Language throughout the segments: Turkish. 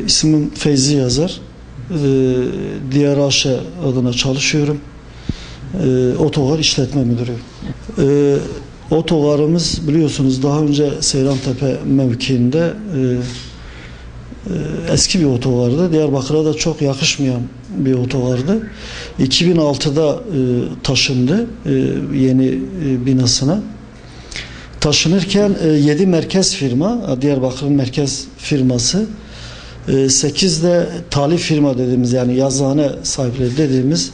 İsmim Feyzi Yazar. Diyar Aşe adına çalışıyorum. Otogar işletme müdürü. Otogarımız biliyorsunuz daha önce Seyrantepe mevkiinde eski bir otogardı. Diyarbakır'a da çok yakışmayan bir otogardı. 2006'da taşındı yeni binasına. Taşınırken 7 merkez firma, Diyarbakır'ın merkez firması, 8 de talip firma dediğimiz, yani yazıhane sahipleri dediğimiz,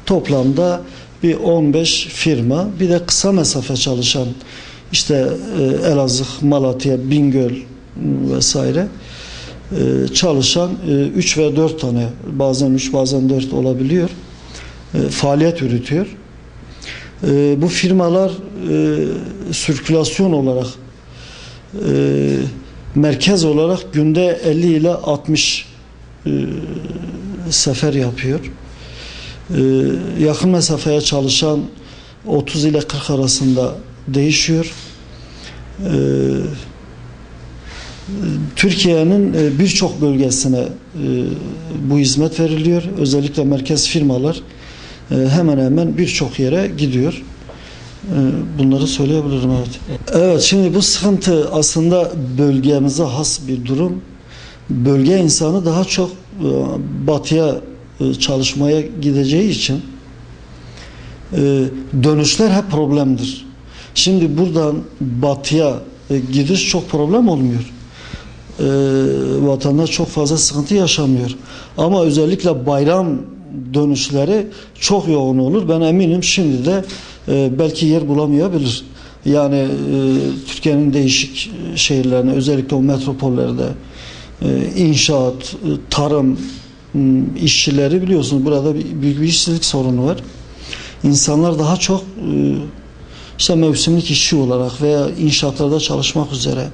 toplamda bir 15 firma, bir de kısa mesafe çalışan işte Elazığ, Malatya, Bingöl vesaire çalışan 3 ve 4 tane, bazen 3 bazen 4 olabiliyor, faaliyet yürütüyor. Bu firmalar sirkülasyon olarak merkez olarak günde 50 ile 60 sefer yapıyor. Yakın mesafeye çalışan 30 ile 40 arasında değişiyor. Türkiye'nin birçok bölgesine bu hizmet veriliyor. Özellikle merkez firmalar hemen hemen birçok yere gidiyor. Bunları söyleyebilirim, evet. Evet, şimdi bu sıkıntı aslında bölgemize has bir durum. Bölge insanı daha çok batıya çalışmaya gideceği için dönüşler hep problemdir. Şimdi buradan batıya gidiş çok problem olmuyor. Vatandaş çok fazla sıkıntı yaşamıyor. Ama özellikle bayram dönüşleri çok yoğun olur. Ben eminim şimdi de belki yer bulamayabilir. Yani Türkiye'nin değişik şehirlerine, özellikle o metropollerde inşaat, tarım işçileri, biliyorsunuz burada büyük bir işsizlik sorunu var. İnsanlar daha çok işte mevsimlik işçi olarak veya inşaatlarda çalışmak üzere,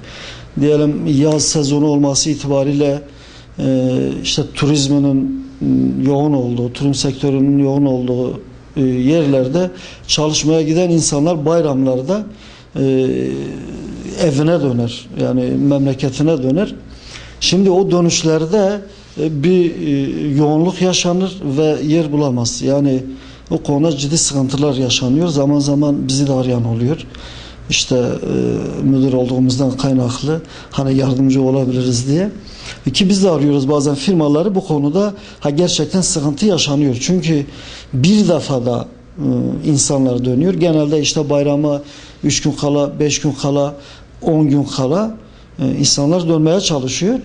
diyelim yaz sezonu olması itibariyle işte turizminin yoğun olduğu, turizm sektörünün yoğun olduğu yerlerde çalışmaya giden insanlar bayramlarda evine döner, yani memleketine döner. Şimdi o dönüşlerde bir yoğunluk yaşanır ve yer bulamaz. Yani o konuda ciddi sıkıntılar yaşanıyor. Zaman zaman bizi de arayan oluyor. İşte müdür olduğumuzdan kaynaklı hani yardımcı olabiliriz diye. Ki biz de arıyoruz bazen firmaları bu konuda. Gerçekten sıkıntı yaşanıyor. Çünkü bir defada insanlar dönüyor. Genelde işte bayrama 3 gün kala, 5 gün kala, 10 gün kala insanlar dönmeye çalışıyor.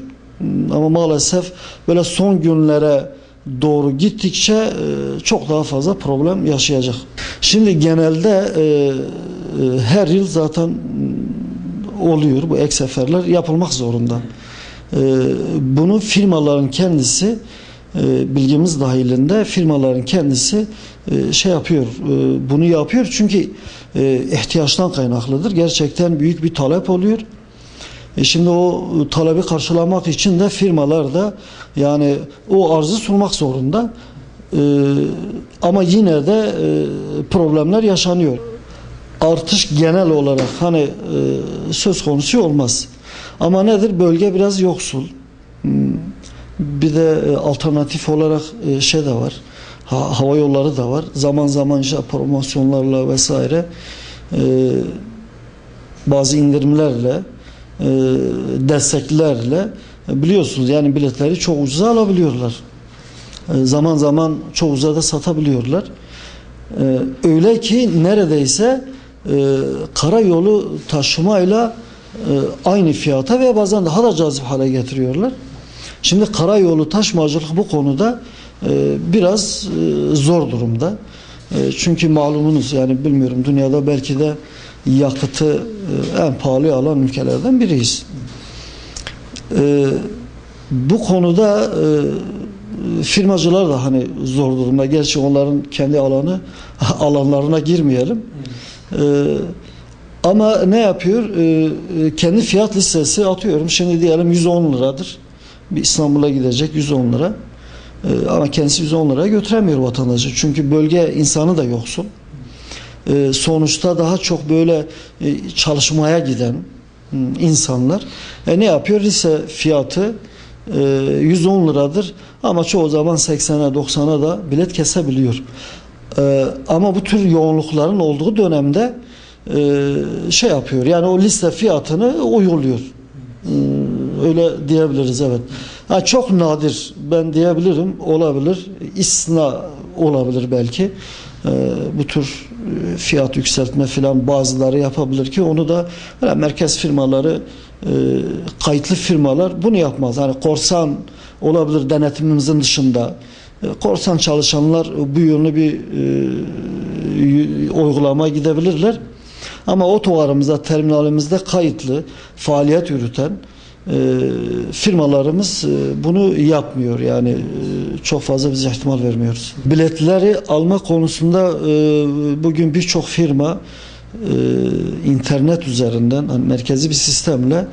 Ama maalesef böyle son günlere doğru gittikçe çok daha fazla problem yaşayacak. Şimdi genelde her yıl zaten oluyor bu ek seferler, yapılmak zorunda. Bunu firmaların kendisi, bilgimiz dahilinde firmaların kendisi şey yapıyor, bunu yapıyor çünkü ihtiyaçtan kaynaklıdır. Gerçekten büyük bir talep oluyor. Şimdi o talebi karşılamak için de firmalar da yani o arzı sunmak zorunda. Ama yine de problemler yaşanıyor. Artış genel olarak hani söz konusu olmaz. Ama nedir? Bölge biraz yoksul. Bir de alternatif olarak şey de var. Hava yolları da var. Zaman zaman işte promosyonlarla vesaire bazı indirimlerle, desteklerle biliyorsunuz yani biletleri çok ucuza alabiliyorlar. Zaman zaman çok ucuza da satabiliyorlar. Öyle ki neredeyse karayolu taşımayla aynı fiyata ve bazen daha da cazip hale getiriyorlar. Şimdi karayolu taşımacılık bu konuda biraz zor durumda. Çünkü malumunuz, yani bilmiyorum, dünyada belki de yakıtı en pahalı alan ülkelerden biriyiz. Bu konuda firmacılar da hani zor durumda. Gerçi onların kendi alanlarına girmeyelim. Ama ne yapıyor? Kendi fiyat listesi atıyorum. Şimdi diyelim 110 liradır. Bir İstanbul'a gidecek 110 lira. Ama kendisi 110 liraya götüremiyor vatandaşı. Çünkü bölge insanı da yoksul. Sonuçta daha çok böyle çalışmaya giden insanlar ne yapıyor? Lise fiyatı 110 liradır ama çoğu zaman 80'e 90'a da bilet kesebiliyor. Ama bu tür yoğunlukların olduğu dönemde şey yapıyor, yani o liste fiyatını uyguluyor. Öyle diyebiliriz, evet. Ha, çok nadir ben diyebilirim, olabilir, istisna olabilir belki. Bu tür fiyat yükseltme filan bazıları yapabilir ki onu da merkez firmaları, kayıtlı firmalar bunu yapmaz. Hani korsan olabilir denetimimizin dışında. Korsan çalışanlar bu yönlü bir uygulama gidebilirler. Ama otogarımızda, terminalimizde kayıtlı faaliyet yürüten firmalarımız bunu yapmıyor. Yani çok fazla biz ihtimal vermiyoruz. Biletleri alma konusunda bugün birçok firma internet üzerinden, hani merkezi bir sistemle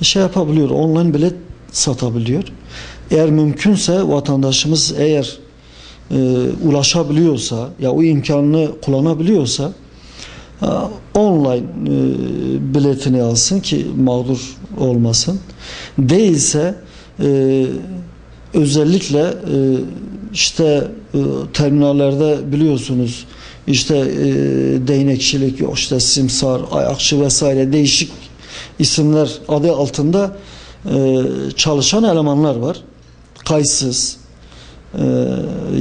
şey yapabiliyor. Online bilet satabiliyor. Eğer mümkünse vatandaşımız eğer ulaşabiliyorsa, ya o imkanını kullanabiliyorsa online biletini alsın ki mağdur olmasın. Değilse özellikle işte terminallerde biliyorsunuz işte değnekçilik, işte simsar, ayakçı vesaire değişik isimler adı altında çalışan elemanlar var. Kayıtsız,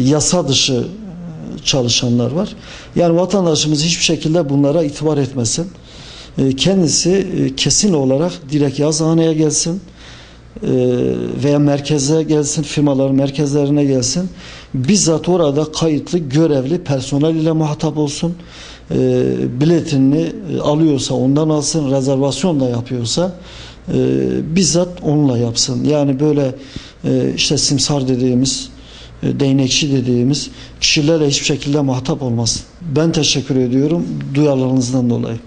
yasa dışı çalışanlar var. Yani vatandaşımız hiçbir şekilde bunlara itibar etmesin. Kendisi kesin olarak direkt yazıhaneye gelsin veya merkeze gelsin, firmaların merkezlerine gelsin. Bizzat orada kayıtlı, görevli personel ile muhatap olsun. Biletini alıyorsa ondan alsın, rezervasyon da yapıyorsa bizzat onunla yapsın. Yani böyle işte simsar dediğimiz, değnekçi dediğimiz kişilerle hiçbir şekilde muhatap olmasın. Ben teşekkür ediyorum duyarlılığınızdan dolayı.